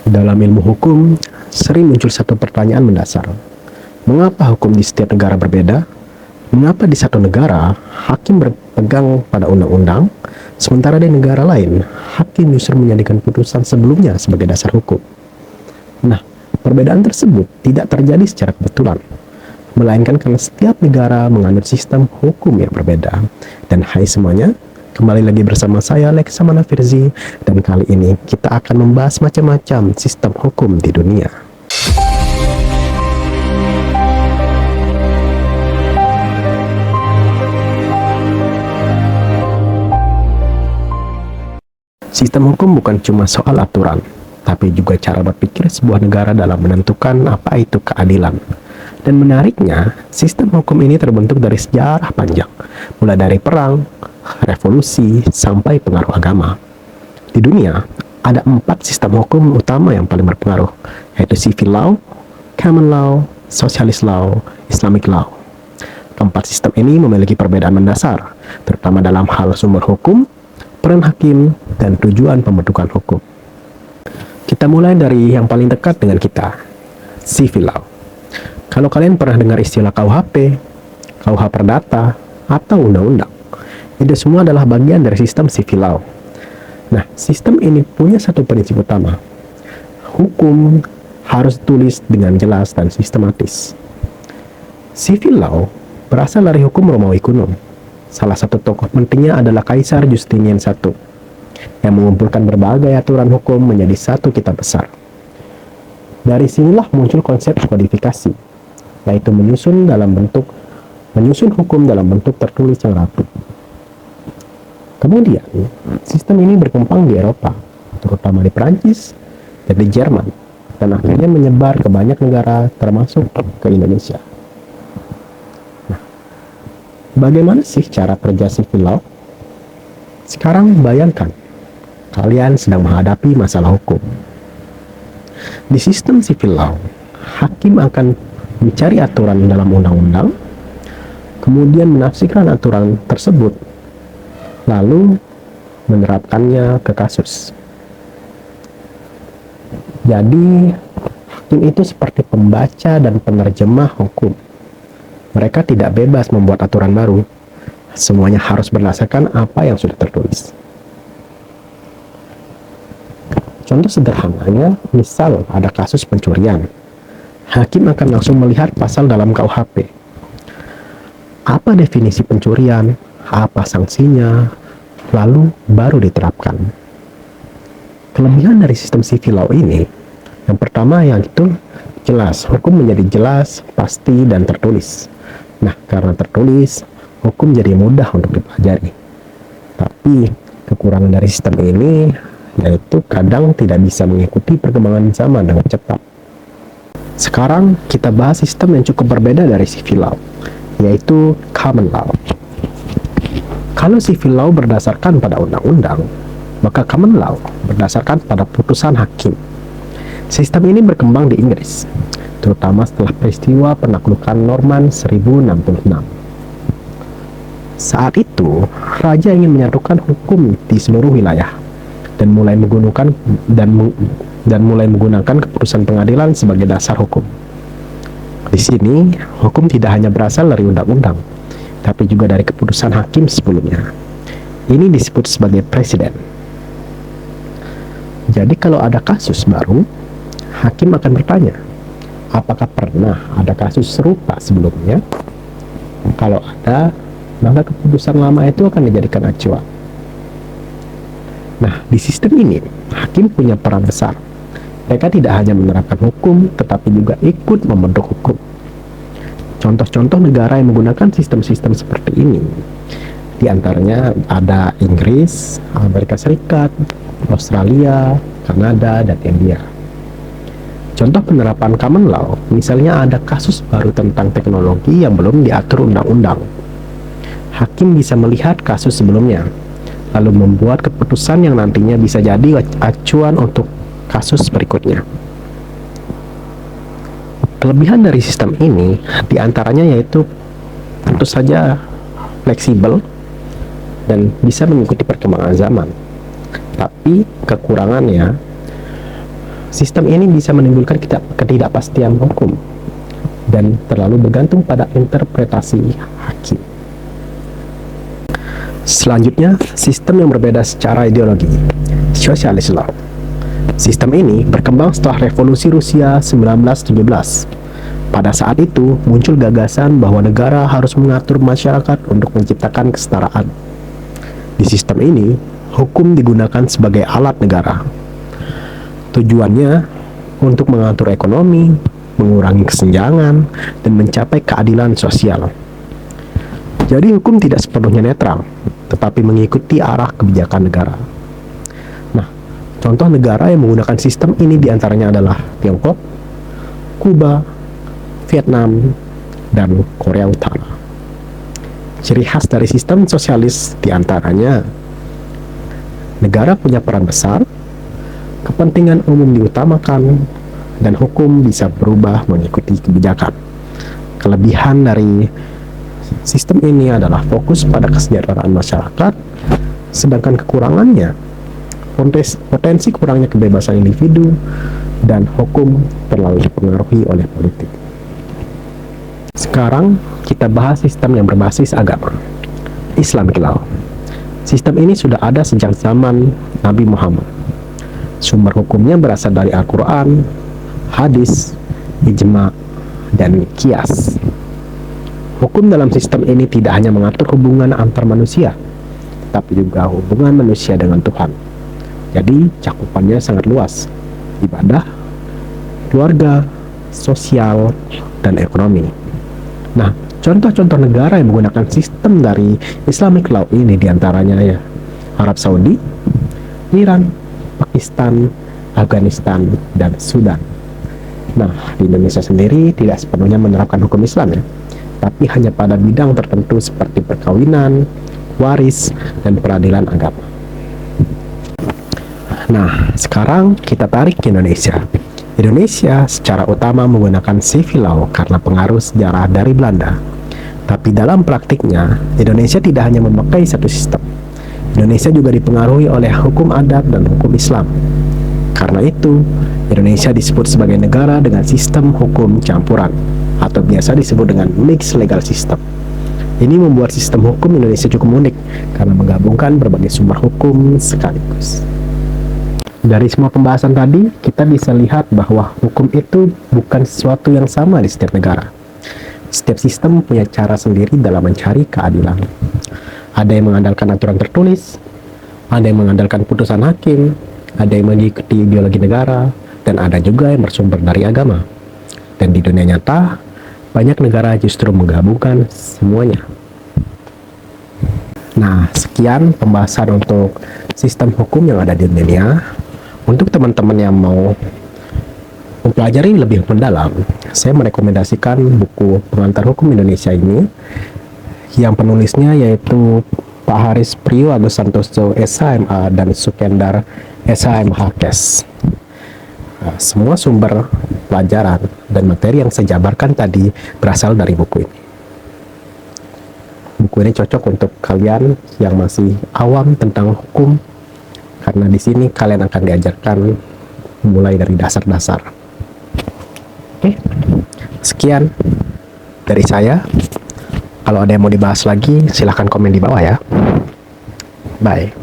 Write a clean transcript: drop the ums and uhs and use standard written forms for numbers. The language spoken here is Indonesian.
Dalam ilmu hukum, sering muncul satu pertanyaan mendasar. Mengapa hukum di setiap negara berbeda? Mengapa di satu negara, hakim berpegang pada undang-undang, sementara di negara lain, hakim justru menjadikan putusan sebelumnya sebagai dasar hukum? Nah, perbedaan tersebut tidak terjadi secara kebetulan, melainkan karena setiap negara menganut sistem hukum yang berbeda. Dan hai semuanya, kembali lagi bersama saya Leksamana Firzi, dan kali ini kita akan membahas macam-macam sistem hukum di dunia. Sistem hukum bukan cuma soal aturan, tapi juga cara berpikir sebuah negara dalam menentukan apa itu keadilan. Dan menariknya, sistem hukum ini terbentuk dari sejarah panjang, mulai dari perang, revolusi, sampai pengaruh agama. Di dunia, ada 4 sistem hukum utama yang paling berpengaruh, yaitu civil law, common law, socialist law, Islamic law. Keempat sistem ini memiliki perbedaan mendasar, terutama dalam hal sumber hukum, peran hakim, dan tujuan pembentukan hukum. Kita mulai dari yang paling dekat dengan kita, civil law. Kalau kalian pernah dengar istilah KUHP, KUH Perdata, atau undang-undang, itu semua adalah bagian dari sistem civil law. Nah, sistem ini punya satu prinsip utama. Hukum harus ditulis dengan jelas dan sistematis. Civil law berasal dari hukum Romawi kuno. Salah satu tokoh pentingnya adalah Kaisar Justinian I, yang mengumpulkan berbagai aturan hukum menjadi satu kitab besar. Dari sinilah muncul konsep kodifikasi, yaitu menyusun hukum dalam bentuk tertulis yang rapi. Kemudian, sistem ini berkembang di Eropa, terutama di Prancis dan di Jerman, dan akhirnya menyebar ke banyak negara, termasuk ke Indonesia. Bagaimana sih cara kerja civil law? Sekarang bayangkan, kalian sedang menghadapi masalah hukum. Di sistem civil law, hakim akan mencari aturan dalam undang-undang, kemudian menafsirkan aturan tersebut, lalu menerapkannya ke kasus. Jadi, hakim itu seperti pembaca dan penerjemah hukum. Mereka tidak bebas membuat aturan baru. Semuanya harus berdasarkan apa yang sudah tertulis. Contoh sederhananya, misal ada kasus pencurian. Hakim akan langsung melihat pasal dalam KUHP. Apa definisi pencurian, apa sanksinya, lalu baru diterapkan. Kelebihan dari sistem civil law ini, yang pertama yaitu jelas, hukum menjadi jelas, pasti, dan tertulis. Nah, karena tertulis, hukum jadi mudah untuk dipelajari. Tapi, kekurangan dari sistem ini yaitu kadang tidak bisa mengikuti perkembangan zaman dengan cepat. Sekarang, kita bahas sistem yang cukup berbeda dari civil law, yaitu common law. Kalau civil law berdasarkan pada undang-undang, maka common law berdasarkan pada putusan hakim. Sistem ini berkembang di Inggris, terutama setelah peristiwa penaklukan Norman 1066. Saat itu, raja ingin menyatukan hukum di seluruh wilayah dan mulai menggunakan keputusan pengadilan sebagai dasar hukum. Di sini, hukum tidak hanya berasal dari undang-undang, tapi juga dari keputusan hakim sebelumnya. Ini disebut sebagai presiden. Jadi kalau ada kasus baru, hakim akan bertanya, apakah pernah ada kasus serupa sebelumnya? Kalau ada, maka keputusan lama itu akan dijadikan acuan. Nah, di sistem ini, hakim punya peran besar. Mereka tidak hanya menerapkan hukum, tetapi juga ikut membentuk hukum. Contoh-contoh negara yang menggunakan sistem-sistem seperti ini, di antaranya ada Inggris, Amerika Serikat, Australia, Kanada, dan India. Contoh penerapan common law, misalnya ada kasus baru tentang teknologi yang belum diatur undang-undang. Hakim bisa melihat kasus sebelumnya, lalu membuat keputusan yang nantinya bisa jadi acuan untuk kasus berikutnya. Kelebihan dari sistem ini, diantaranya yaitu tentu saja fleksibel dan bisa mengikuti perkembangan zaman. Tapi kekurangannya, sistem ini bisa menimbulkan ketidakpastian hukum dan terlalu bergantung pada interpretasi hakim. Selanjutnya, sistem yang berbeda secara ideologi, Socialist Law. Sistem ini berkembang setelah Revolusi Rusia 1917. Pada saat itu, muncul gagasan bahwa negara harus mengatur masyarakat untuk menciptakan kesetaraan. Di sistem ini, hukum digunakan sebagai alat negara. Tujuannya untuk mengatur ekonomi, mengurangi kesenjangan, dan mencapai keadilan sosial. Jadi hukum tidak sepenuhnya netral, tetapi mengikuti arah kebijakan negara. Nah, contoh negara yang menggunakan sistem ini diantaranya adalah Tiongkok, Kuba, Vietnam, dan Korea Utara. Ciri khas dari sistem sosialis diantaranya negara punya peran besar, kepentingan umum diutamakan, dan hukum bisa berubah mengikuti kebijakan. Kelebihan dari sistem ini adalah fokus pada kesejahteraan masyarakat, sedangkan kekurangannya potensi kurangnya kebebasan individu dan hukum terlalu dipengaruhi oleh politik. Sekarang kita bahas sistem yang berbasis agama, Islamic Law. Sistem ini sudah ada sejak zaman Nabi Muhammad. Sumber hukumnya berasal dari Al-Quran, hadis, ijma, dan qiyas. Hukum dalam sistem ini tidak hanya mengatur hubungan antar manusia, tapi juga hubungan manusia dengan Tuhan. Jadi cakupannya sangat luas: ibadah, keluarga, sosial, dan ekonomi. Nah, contoh-contoh negara yang menggunakan sistem dari Islamic Law ini diantaranya ya Arab Saudi, Iran, Pakistan, Afghanistan, dan Sudan. Nah, di Indonesia sendiri tidak sepenuhnya menerapkan hukum Islam ya, tapi hanya pada bidang tertentu seperti perkawinan, waris, dan peradilan agama. Nah, sekarang kita tarik ke Indonesia. Indonesia secara utama menggunakan civil law karena pengaruh sejarah dari Belanda. Tapi dalam praktiknya, Indonesia tidak hanya memakai satu sistem. Indonesia juga dipengaruhi oleh hukum adat dan hukum Islam. Karena itu, Indonesia disebut sebagai negara dengan sistem hukum campuran, atau biasa disebut dengan mixed legal system. Ini membuat sistem hukum Indonesia cukup unik karena menggabungkan berbagai sumber hukum sekaligus. Dari semua pembahasan tadi, kita bisa lihat bahwa hukum itu bukan sesuatu yang sama di setiap negara. Setiap sistem punya cara sendiri dalam mencari keadilan. Ada yang mengandalkan aturan tertulis, ada yang mengandalkan putusan hakim, ada yang mengikuti ideologi negara, dan ada juga yang bersumber dari agama. Dan di dunia nyata, banyak negara justru menggabungkan semuanya. Nah, sekian pembahasan untuk sistem hukum yang ada di dunia. Untuk teman-teman yang mau mempelajari lebih mendalam, saya merekomendasikan buku Pengantar Hukum Indonesia ini, yang penulisnya yaitu Pak Haris Priyo Agus Santoso SHMA dan Sukendar SHMH Kes. Semua sumber pelajaran dan materi yang saya jabarkan tadi berasal dari buku ini. Buku ini cocok untuk kalian yang masih awam tentang hukum, karena di sini kalian akan diajarkan mulai dari dasar-dasar. Oke, sekian dari saya. Kalau ada yang mau dibahas lagi, silahkan komen di bawah ya. Bye.